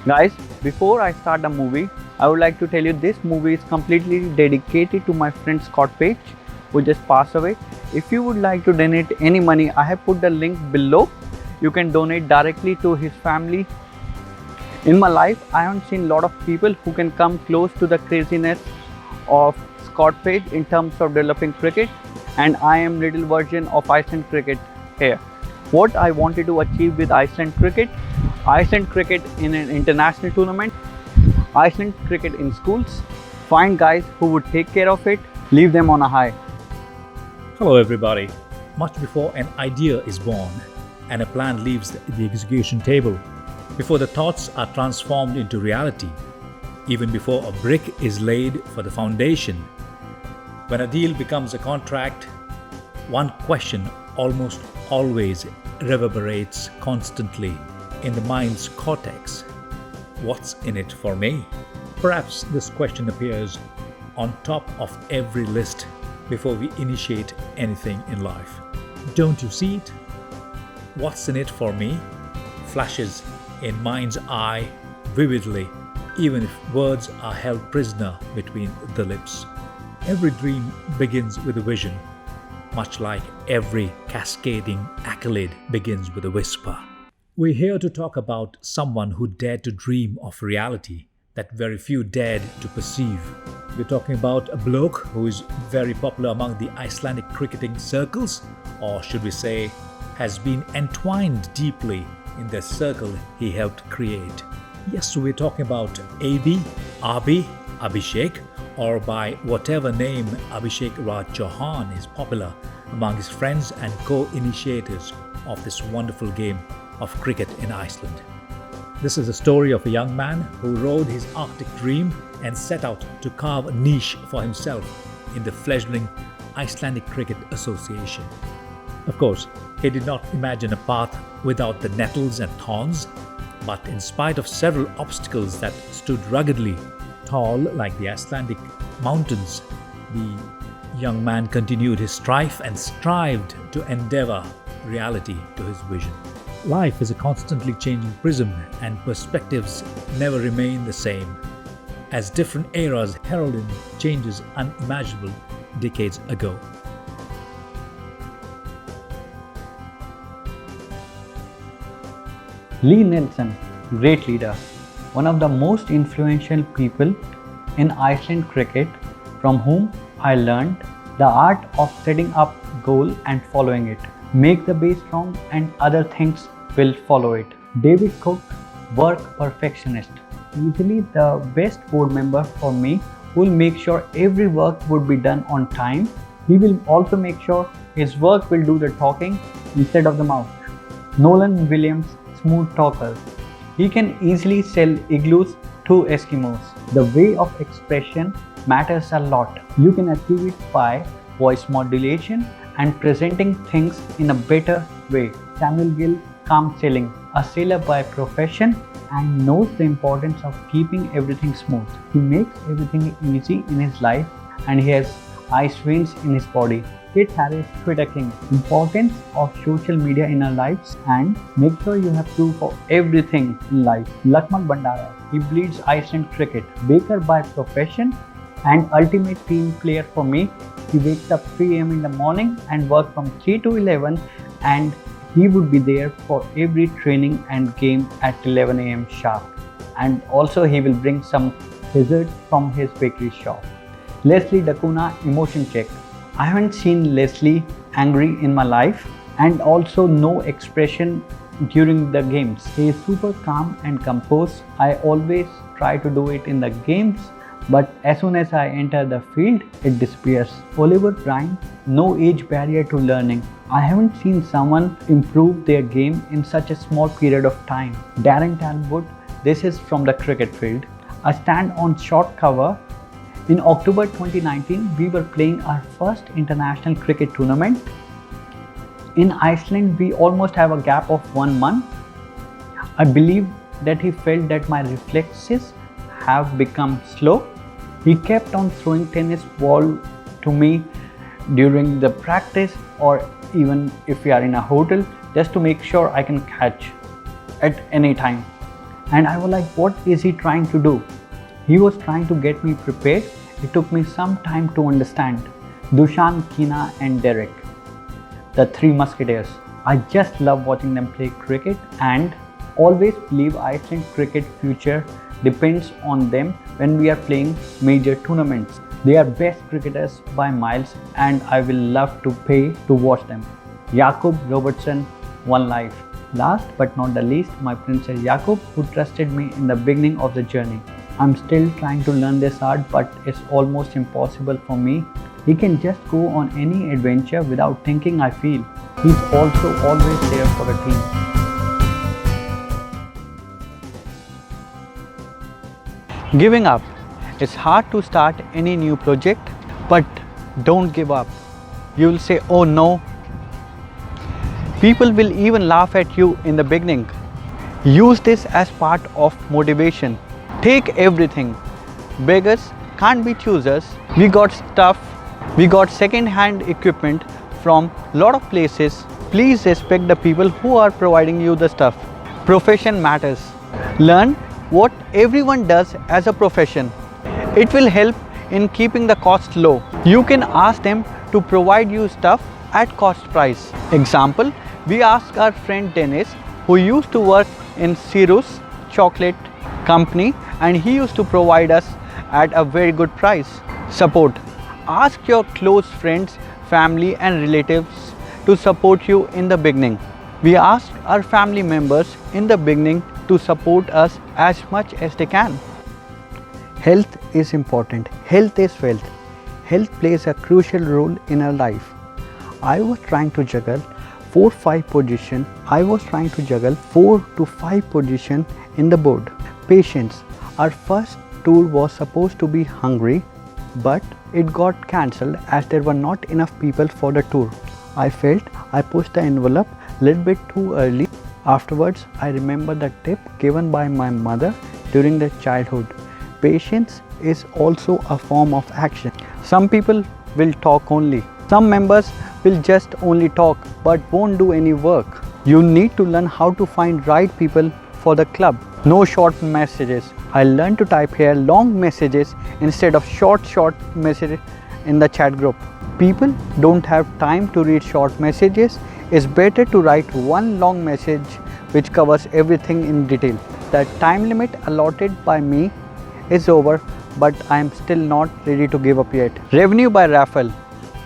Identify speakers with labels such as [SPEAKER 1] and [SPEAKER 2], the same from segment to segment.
[SPEAKER 1] Guys, before I start the movie, I would like to tell you this movie is completely dedicated to my friend Scott Page, who just passed away. If you would like to donate any money, I have put the link below. You can donate directly to his family. In my life, I haven't seen a lot of people who can come close to the craziness of Scott Page in terms of developing cricket, and I am little version of Iceland cricket here. What I wanted to achieve with Iceland cricket in an international tournament, Iceland cricket in schools, find guys who would take care of it, leave them on a high.
[SPEAKER 2] Hello, everybody. Much before an idea is born and a plan leaves the execution table, before the thoughts are transformed into reality, even before a brick is laid for the foundation, when a deal becomes a contract, one question almost always reverberates constantly in the mind's cortex. What's in it for me? Perhaps this question appears on top of every list before we initiate anything in life. Don't you see it? What's in it for me flashes in mind's eye vividly, even if words are held prisoner between the lips. Every dream begins with a vision, much like every cascading accolade begins with a whisper. We're here to talk about someone who dared to dream of reality that very few dared to perceive. We're talking about a bloke who is very popular among the Icelandic cricketing circles, or should we say, has been entwined deeply in the circle he helped create. Yes, so we're talking about Abhi, Abhishek, or by whatever name Abhishek Raj Chauhan is popular among his friends and co-initiators of this wonderful game of cricket in Iceland. This is a story of a young man who rode his Arctic dream and set out to carve a niche for himself in the fledgling Icelandic Cricket Association. Of course, he did not imagine a path without the nettles and thorns, but in spite of several obstacles that stood ruggedly tall like the Icelandic mountains, the young man continued his strife and strived to endeavor reality to his vision. Life is a constantly changing prism, and perspectives never remain the same, as different eras herald in changes unimaginable decades ago.
[SPEAKER 1] Lee Nelson, great leader, one of the most influential people in Iceland cricket, from whom I learned the art of setting up goal and following it. Make the base strong and other things will follow it. David Cook, work perfectionist, easily the best board member for me, who will make sure every work would be done on time. He will also make sure his work will do the talking instead of the mouth. Nolan Williams, smooth talker. He can easily sell igloos to Eskimos. The way of expression matters a lot. You can achieve it by voice modulation and presenting things in a better way. Samuel Gill, calm sailing, a sailor by profession and knows the importance of keeping everything smooth. He makes everything easy in his life and he has ice veins in his body. Kit Harris, Twitter king, importance of social media in our lives and make sure you have proof for everything in life. Lakshman Bandara, he bleeds Iceland cricket, baker by profession and ultimate team player for me. He wakes up 3 am in the morning and works from 3 to 11 and he would be there for every training and game at 11 am sharp. And also he will bring some dessert from his bakery shop. Leslie Dacuna, emotion check. I haven't seen Leslie angry in my life and also no expression during the games. He is super calm and composed. I always try to do it in the games, but as soon as I enter the field, it disappears. Oliver Bryant, no age barrier to learning. I haven't seen someone improve their game in such a small period of time. Darren Talbot, this is from the cricket field. A stand on short cover. In October 2019, we were playing our first international cricket tournament. In Iceland, we almost have a gap of 1 month. I believe that he felt that my reflexes have become slow. He kept on throwing tennis ball to me during the practice or even if we are in a hotel just to make sure I can catch at any time. And I was like, what is he trying to do? He was trying to get me prepared. It took me some time to understand. Dushan, Kina and Derek, the three musketeers. I just love watching them play cricket and always believe Iceland cricket future depends on them when we are playing major tournaments. They are best cricketers by miles and I will love to pay to watch them. Jakob Robertson, one life. Last but not the least, my princess Jakob, who trusted me in the beginning of the journey. I'm still trying to learn this art, but it's almost impossible for me. He can just go on any adventure without thinking, I feel. He's also always there for a team. Giving up. It's hard to start any new project, but don't give up. You will say, oh no. People will even laugh at you in the beginning. Use this as part of motivation. Take everything. Beggars can't be choosers. We got stuff. We got second-hand equipment from lot of places. Please respect the people who are providing you the stuff. Profession matters. Learn what everyone does as a profession. It will help in keeping the cost low. You can ask them to provide you stuff at cost price. Example, we asked our friend Dennis, who used to work in Cirrus chocolate company, and he used to provide us at a very good price. Support. Ask your close friends, family and relatives to support you in the beginning. We asked our family members in the beginning to support us as much as they can. Health is important. Health is wealth. Health plays a crucial role in our life. I was trying to juggle 4-5 position. I was trying to juggle 4 to 5 position in the board. Patience. Our first tour was supposed to be Hungary, but it got cancelled as there were not enough people for the tour. I felt I pushed the envelope a little bit too early. Afterwards, I remember the tip given by my mother during the childhood. Patience is also a form of action. Some people will talk only. Some members will just only talk but won't do any work. You need to learn how to find right people for the club. No short messages. I learned to type here long messages instead of short messages in the chat group. People don't have time to read short messages. It's better to write one long message which covers everything in detail. The time limit allotted by me is over, but I am still not ready to give up yet. Revenue by raffle.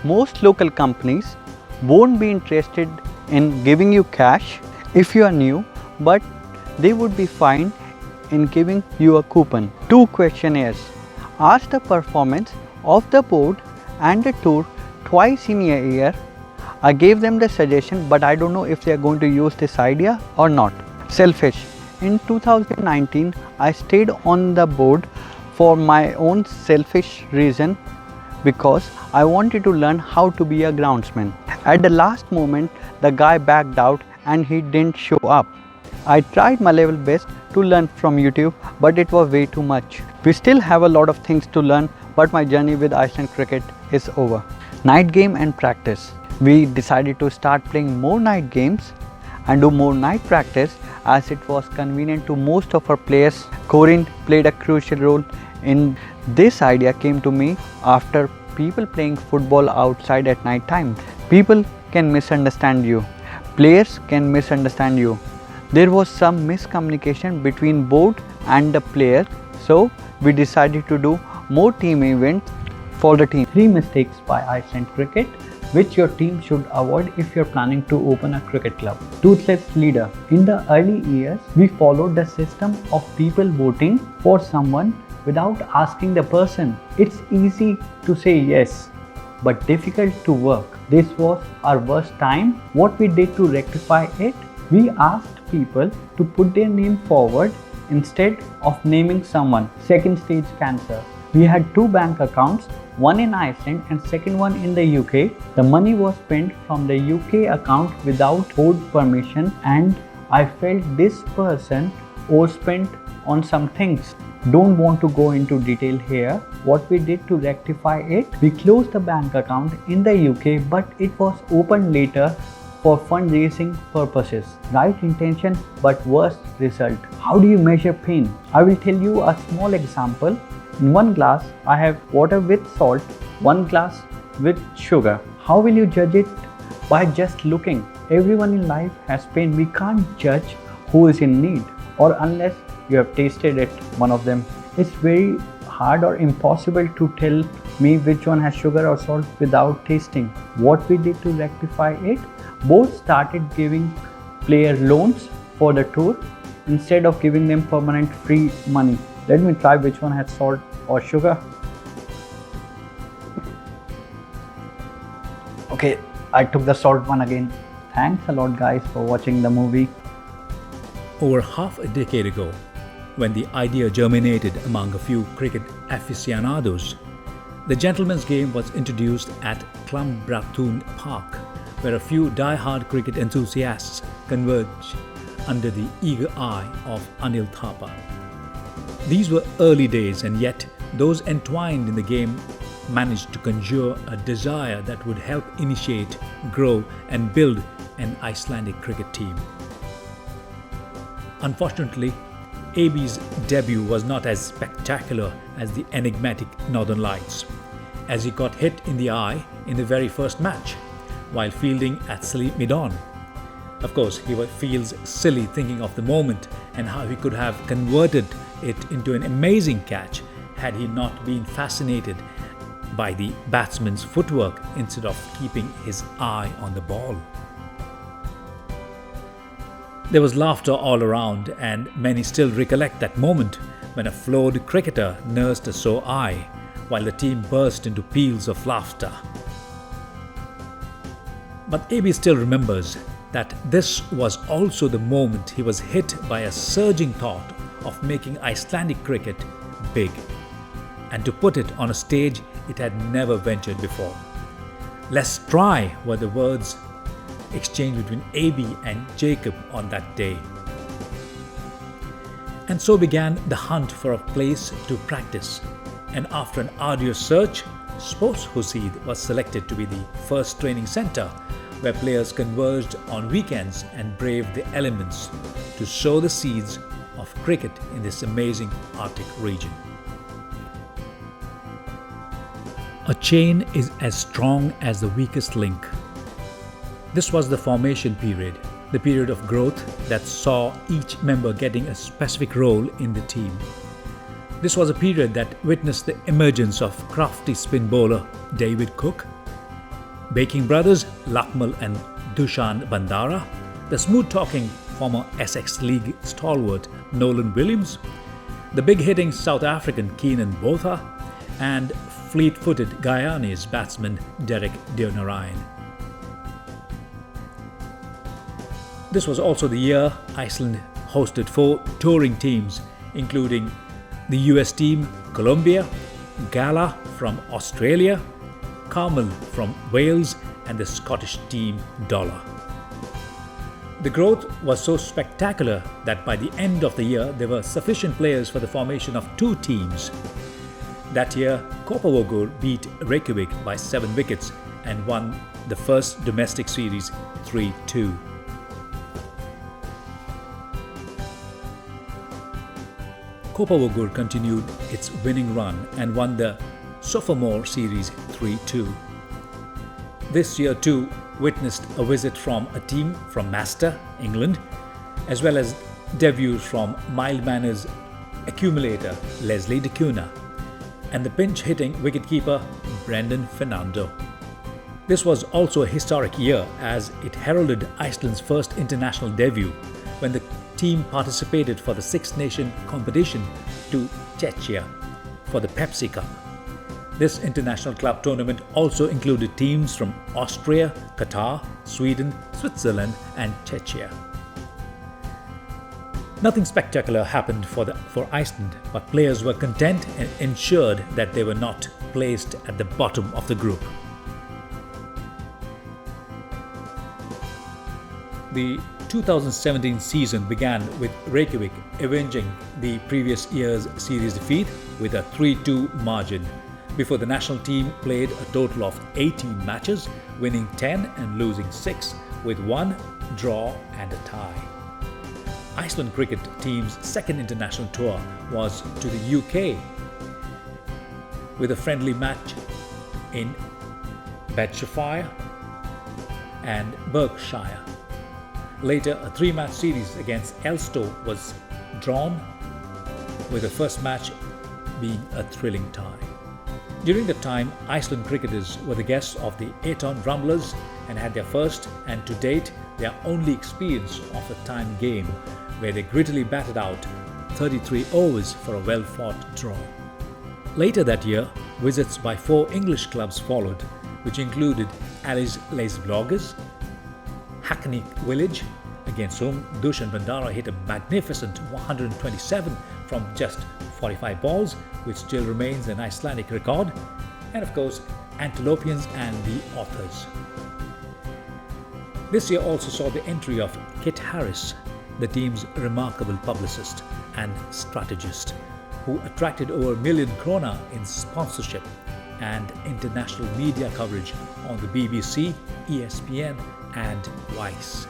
[SPEAKER 1] Most local companies won't be interested in giving you cash if you are new, but they would be fine in giving you a coupon. 2 questionnaires. Ask the performance of the board and the tour twice in a year. I gave them the suggestion, but I don't know if they are going to use this idea or not. Selfish. In 2019, I stayed on the board for my own selfish reason because I wanted to learn how to be a groundsman. At the last moment, the guy backed out and he didn't show up. I tried my level best to learn from YouTube, but it was way too much. We still have a lot of things to learn, but my journey with Iceland cricket is over. Night game and practice. We decided to start playing more night games and do more night practice as it was convenient to most of our players. Corinne played a crucial role in this. Idea came to me after people playing football outside at night time. People can misunderstand you. Players can misunderstand you. There was some miscommunication between board and the player, so we decided to do more team events for the team. 3 mistakes by Iceland cricket which your team should avoid if you're planning to open a cricket club. Toothless leader. In the early years, we followed the system of people voting for someone without asking the person. It's easy to say yes, but difficult to work. This was our worst time. What we did to rectify it? We asked people to put their name forward instead of naming someone. Second stage cancer. We had 2 bank accounts, one in Iceland and second one in the UK. The money was spent from the UK account without board permission, and I felt this person overspent on some things. Don't want to go into detail here. What we did to rectify it? We closed the bank account in the UK, but it was opened later for fundraising purposes. Right intention but worse result. How do you measure pain? I will tell you a small example. In one glass, I have water with salt, one glass with sugar. How will you judge it? By just looking. Everyone in life has pain. We can't judge who is in need, or unless you have tasted it, one of them. It's very hard or impossible to tell me which one has sugar or salt without tasting. What we did to rectify it, both started giving player loans for the tour instead of giving them permanent free money. Let me try which one has salt or sugar. Okay, I took the salt one again. Thanks a lot guys for watching the movie.
[SPEAKER 2] Over half a decade ago, when the idea germinated among a few cricket aficionados, the gentleman's game was introduced at Clonbratoon Park, where a few die-hard cricket enthusiasts converge under the eager eye of Anil Thapa. These were early days, and yet those entwined in the game managed to conjure a desire that would help initiate, grow and build an Icelandic cricket team. Unfortunately, Abhi's debut was not as spectacular as the enigmatic Northern Lights, as he got hit in the eye in the very first match while fielding at Sleep Midon. Of course, he feels silly thinking of the moment and how he could have converted it into an amazing catch had he not been fascinated by the batsman's footwork instead of keeping his eye on the ball. There was laughter all around, and many still recollect that moment when a floored cricketer nursed a sore eye while the team burst into peals of laughter. But Abhi still remembers that this was also the moment he was hit by a surging thought of making Icelandic cricket big, and to put it on a stage it had never ventured before. "Let's try" were the words exchanged between Abhi and Jacob on that day. And so began the hunt for a place to practice, and after an arduous search, Sports Husid was selected to be the first training centre where players converged on weekends and braved the elements to sow the seeds of cricket in this amazing Arctic region. A chain is as strong as the weakest link. This was the formation period, the period of growth that saw each member getting a specific role in the team. This was a period that witnessed the emergence of crafty spin bowler David Cook, baking brothers Lakmal and Dushan Bandara, the smooth-talking former Essex League stalwart Nolan Williams, the big-hitting South African Keenan Botha, and fleet-footed Guyanese batsman Derek Deonarayan. This was also the year Iceland hosted 4 touring teams, including the US team Colombia, Gala from Australia, Carmel from Wales, and the Scottish team Dollar. The growth was so spectacular that by the end of the year there were sufficient players for the formation of 2 teams. That year, Kopavogur beat Reykjavik by 7 wickets and won the first domestic series 3-2. Kopavogur continued its winning run and won the Sophomore Series 3-2. This year too witnessed a visit from a team from Master, England, as well as debuts from mild-manners accumulator Leslie de Cunha and the pinch-hitting wicketkeeper Brendan Fernando. This was also a historic year as it heralded Iceland's first international debut when the team participated for the Six Nation competition to Czechia for the Pepsi Cup. This international club tournament also included teams from Austria, Qatar, Sweden, Switzerland and Czechia. Nothing spectacular happened for Iceland, but players were content and ensured that they were not placed at the bottom of the group. The 2017 season began with Reykjavik avenging the previous year's series defeat with a 3-2 margin, before the national team played a total of 18 matches, winning 10 and losing 6, with one draw and a tie. Iceland cricket team's second international tour was to the UK with a friendly match in Bedfordshire and Berkshire. Later, a three-match series against Elstow was drawn, with the first match being a thrilling tie. During that time, Iceland cricketers were the guests of the Ayton Rumblers and had their first and to date their only experience of a timed game where they grittily batted out 33 overs for a well-fought draw. Later that year, visits by 4 English clubs followed, which included Alice Lace Bloggers, Hackney Village, against whom Dushan Bandara hit a magnificent 127 from just 45 balls, which still remains an Icelandic record, and of course, Antilopians and the Authors. This year also saw the entry of Kit Harris, the team's remarkable publicist and strategist, who attracted over £1 million krona in sponsorship and international media coverage on the BBC, ESPN and Vice.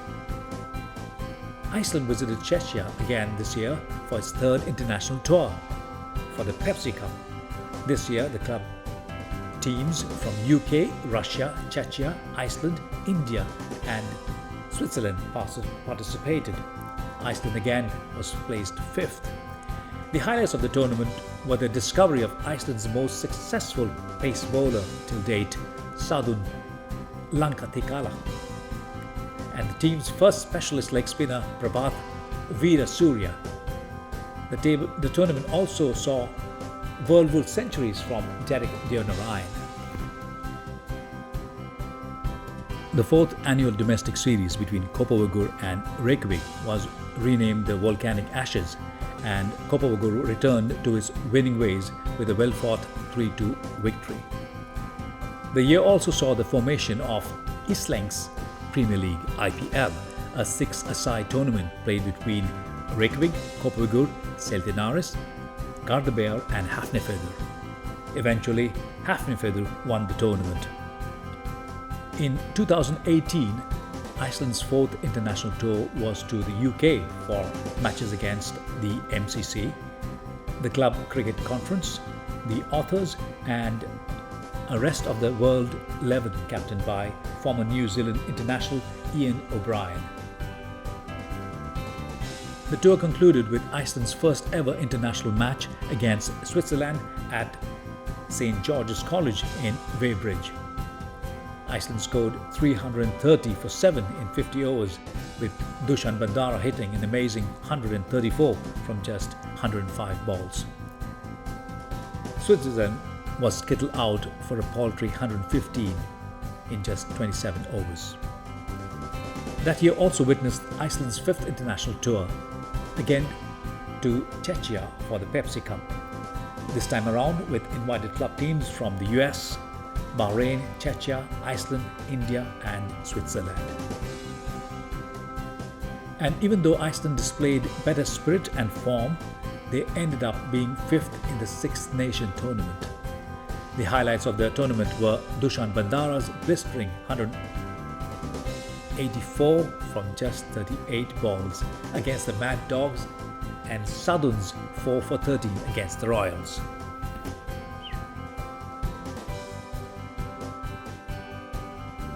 [SPEAKER 2] Iceland visited Czechia again this year for its third international tour for the Pepsi Cup. This year, the club teams from UK, Russia, Czechia, Iceland, India and Switzerland participated. Iceland again was placed 5th. The highlights of the tournament were the discovery of Iceland's most successful pace bowler till date, Sadun Lankatikala, and the team's first specialist leg spinner, Prabhat Veera Surya. The tournament also saw whirlpool centuries from Derek Deonarayan. The 4th annual domestic series between Kópavogur and Reykjavik was renamed the Volcanic Ashes, and Kópavogur returned to its winning ways with a well-fought 3-2 victory. The year also saw the formation of Íslands Premier League (IPL), a 6-a-side tournament played between Reykjavik, Kópavogur, Seltjarnarnes, Garðabær and Hafnarfjörður. Eventually, Hafnarfjörður won the tournament. In 2018, Iceland's 4th international tour was to the UK for matches against the MCC, the Club Cricket Conference, the Authors and a rest of the World 11 captained by former New Zealand international Ian O'Brien. The tour concluded with Iceland's first ever international match against Switzerland at St George's College in Weybridge. Iceland scored 330 for 7 in 50 overs, with Dushan Bandara hitting an amazing 134 from just 105 balls. Switzerland was skittled out for a paltry 115 in just 27 overs. That year also witnessed Iceland's 5th international tour, again to Czechia for the Pepsi Cup, this time around with invited club teams from the US, Bahrain, Czechia, Iceland, India and Switzerland. And even though Iceland displayed better spirit and form, they ended up being 5th in the Six Nation tournament. The highlights of the tournament were Dushan Bandara's blistering 184 from just 38 balls against the Mad Dogs and Sadun's 4 for 13 against the Royals.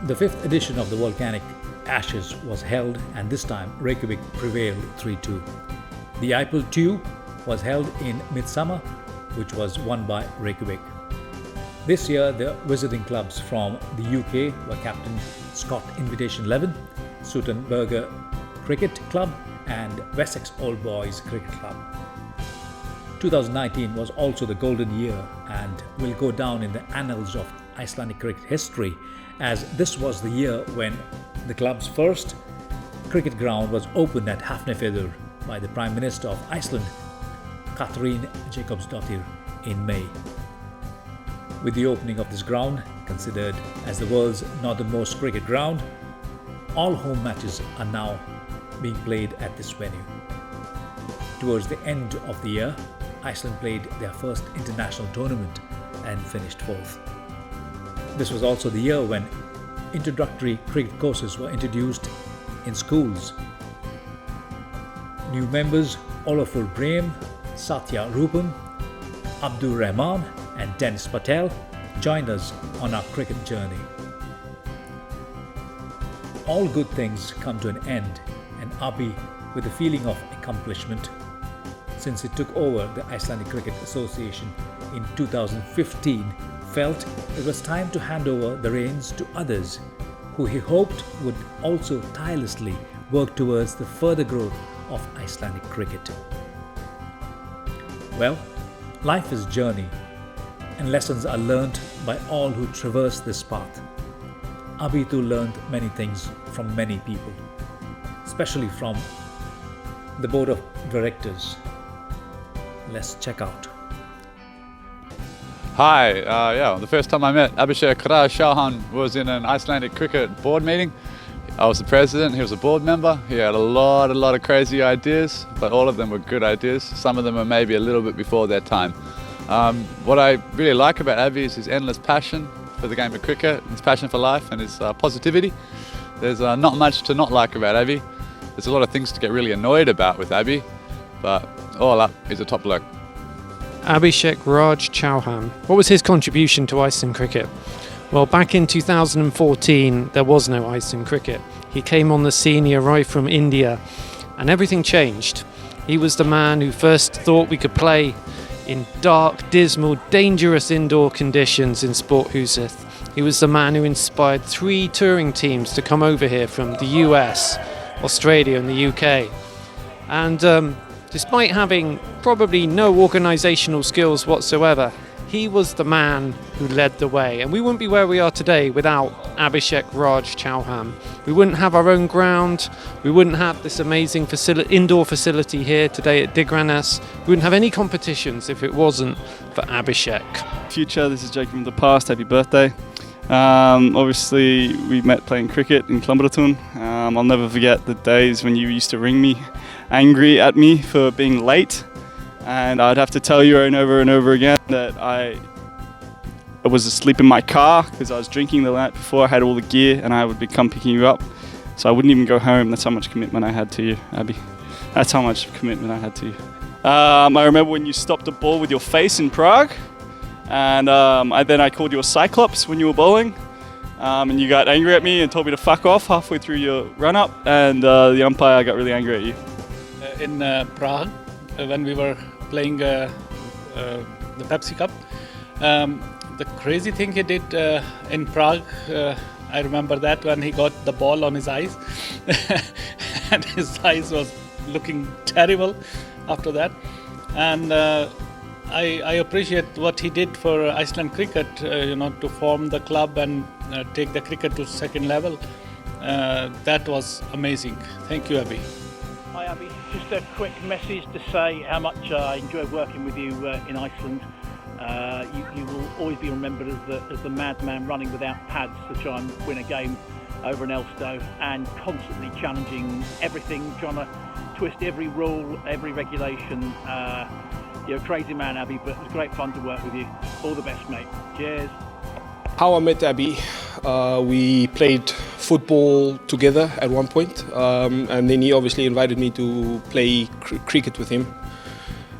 [SPEAKER 2] The 5th edition of the Volcanic Ashes was held, and this time Reykjavik prevailed 3-2. The April 2 was held in Midsummer, which was won by Reykjavik. This year, the visiting clubs from the UK were Captain Scott Invitation 11, Sutton Burger Cricket Club and Wessex Old Boys Cricket Club. 2019 was also the golden year and will go down in the annals of Icelandic cricket history, as this was the year when the club's first cricket ground was opened at Hafnarfjörður by the Prime Minister of Iceland, Katrín Jakobsdóttir, in May. With the opening of this ground, considered as the world's northernmost cricket ground, all home matches are now being played at this venue. Towards the end of the year, Iceland played their first international tournament and finished 4th. This was also the year when introductory cricket courses were introduced in schools. New members Olafur Brahim, Satya Rupam, Abdur Rahman and Dennis Patel joined us on our cricket journey. All good things come to an end, and Abhi, with a feeling of accomplishment, since he took over the Icelandic Cricket Association in 2015, felt it was time to hand over the reins to others who he hoped would also tirelessly work towards the further growth of Icelandic cricket. Well, life is a journey, and lessons are learnt by all who traverse this path. Abhi too learned many things from many people, especially from the board of directors. Let's check out.
[SPEAKER 3] Hi, the first time I met Abhishek Chauhan was in an Icelandic cricket board meeting. I was the president, he was a board member. He had a lot of crazy ideas, but all of them were good ideas. Some of them were maybe a little bit before their time. What I really like about Abhi is his endless passion for the game of cricket, his passion for life and his positivity. There's not much to not like about Abhi. There's a lot of things to get really annoyed about with Abhi, but all up, he's a top bloke.
[SPEAKER 4] Abhishek Raj Chauhan. What was his contribution to Iceland cricket? Well, back in 2014, there was no Iceland cricket. He came on the scene, he arrived from India, and everything changed. He was the man who first thought we could play in dark, dismal, dangerous indoor conditions in Sporthuset. He was the man who inspired 3 touring teams to come over here from the US, Australia and the UK. And despite having probably no organisational skills whatsoever, he was the man who led the way. And we wouldn't be where we are today without Abhishek Raj Chauhan. We wouldn't have our own ground. We wouldn't have this amazing indoor facility here today at Digranes. We wouldn't have any competitions if it wasn't for Abhishek.
[SPEAKER 5] Future, this is Jake from the past. Happy birthday. Obviously, we met playing cricket in Klambratun. I'll never forget the days when you used to ring me angry at me for being late. And I'd have to tell you over and over again that I was asleep in my car because I was drinking the night before. I had all the gear and I would come picking you up. So I wouldn't even go home. That's how much commitment I had to you, Abhi. That's how much commitment I had to you. I remember when you stopped a ball with your face in Prague. And then I called you a cyclops when you were bowling. And you got angry at me and told me to fuck off halfway through your run-up. And the umpire got really angry at you.
[SPEAKER 6] In Prague, when we were playing the Pepsi Cup. The crazy thing he did in Prague, I remember that when he got the ball on his eyes and his eyes was looking terrible after that. And I appreciate what he did for Iceland cricket, to form the club and take the cricket to second level. That was amazing. Thank you, Abhi.
[SPEAKER 7] Hi Abhi, just a quick message to say how much I enjoy working with you in Iceland. You will always be remembered as the madman running without pads to try and win a game over in Elstow and constantly challenging everything, trying to twist every rule, every regulation. You're a crazy man, Abhi, but it was great fun to work with you. All the best, mate. Cheers.
[SPEAKER 8] How I met Abhi, we played football together at one point, and then he obviously invited me to play cricket with him,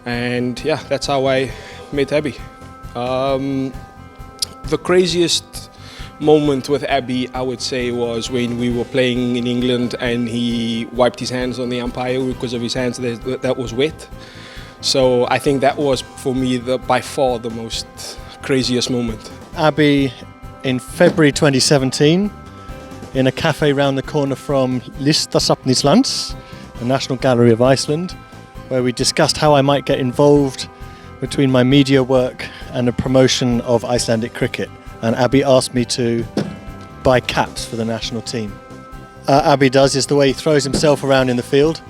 [SPEAKER 8] and yeah, that's how I met Abhi. The craziest moment with Abhi, I would say, was when we were playing in England and he wiped his hands on the umpire because of his hands that was wet. So I think that was, for me, by far the most craziest moment.
[SPEAKER 9] Abhi, in February 2017, in a cafe round the corner from Listasafn Íslands, the National Gallery of Iceland, where we discussed how I might get involved between my media work and the promotion of Icelandic cricket. And Abhi asked me to buy caps for the national team. Abhi does is the way he throws himself around in the field.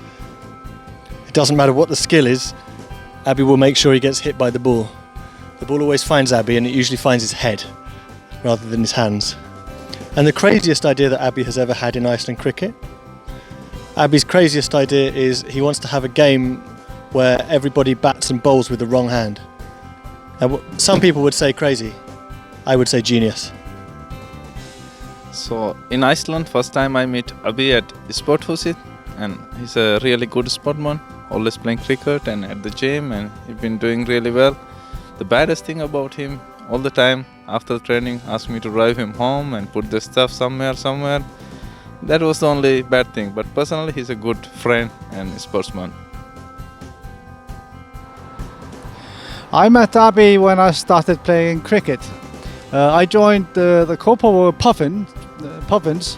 [SPEAKER 9] It doesn't matter what the skill is, Abhi will make sure he gets hit by the ball. The ball always finds Abhi, and it usually finds his head rather than his hands. And the craziest idea that Abhi has ever had in Iceland cricket, Abhi's craziest idea is he wants to have a game where everybody bats and bowls with the wrong hand. And some people would say crazy, I would say genius.
[SPEAKER 10] So in Iceland, first time I meet Abhi at Sporthuset, and he's a really good sportsman, always playing cricket and at the gym, and he's been doing really well. The baddest thing about him, all the time after training, asked me to drive him home and put the stuff somewhere. That was the only bad thing, but personally he's a good friend and sportsman.
[SPEAKER 11] I met Abhi when I started playing cricket. I joined the Kopawo Puffins,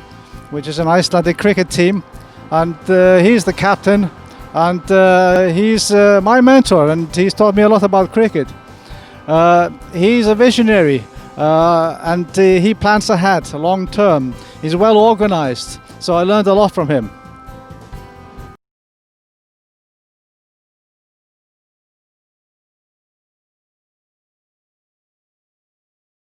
[SPEAKER 11] which is an Icelandic cricket team, and he's the captain, and he's my mentor, and he's taught me a lot about cricket. He's a visionary, and he plans ahead, long term. He's well organized, so I learned a lot from him.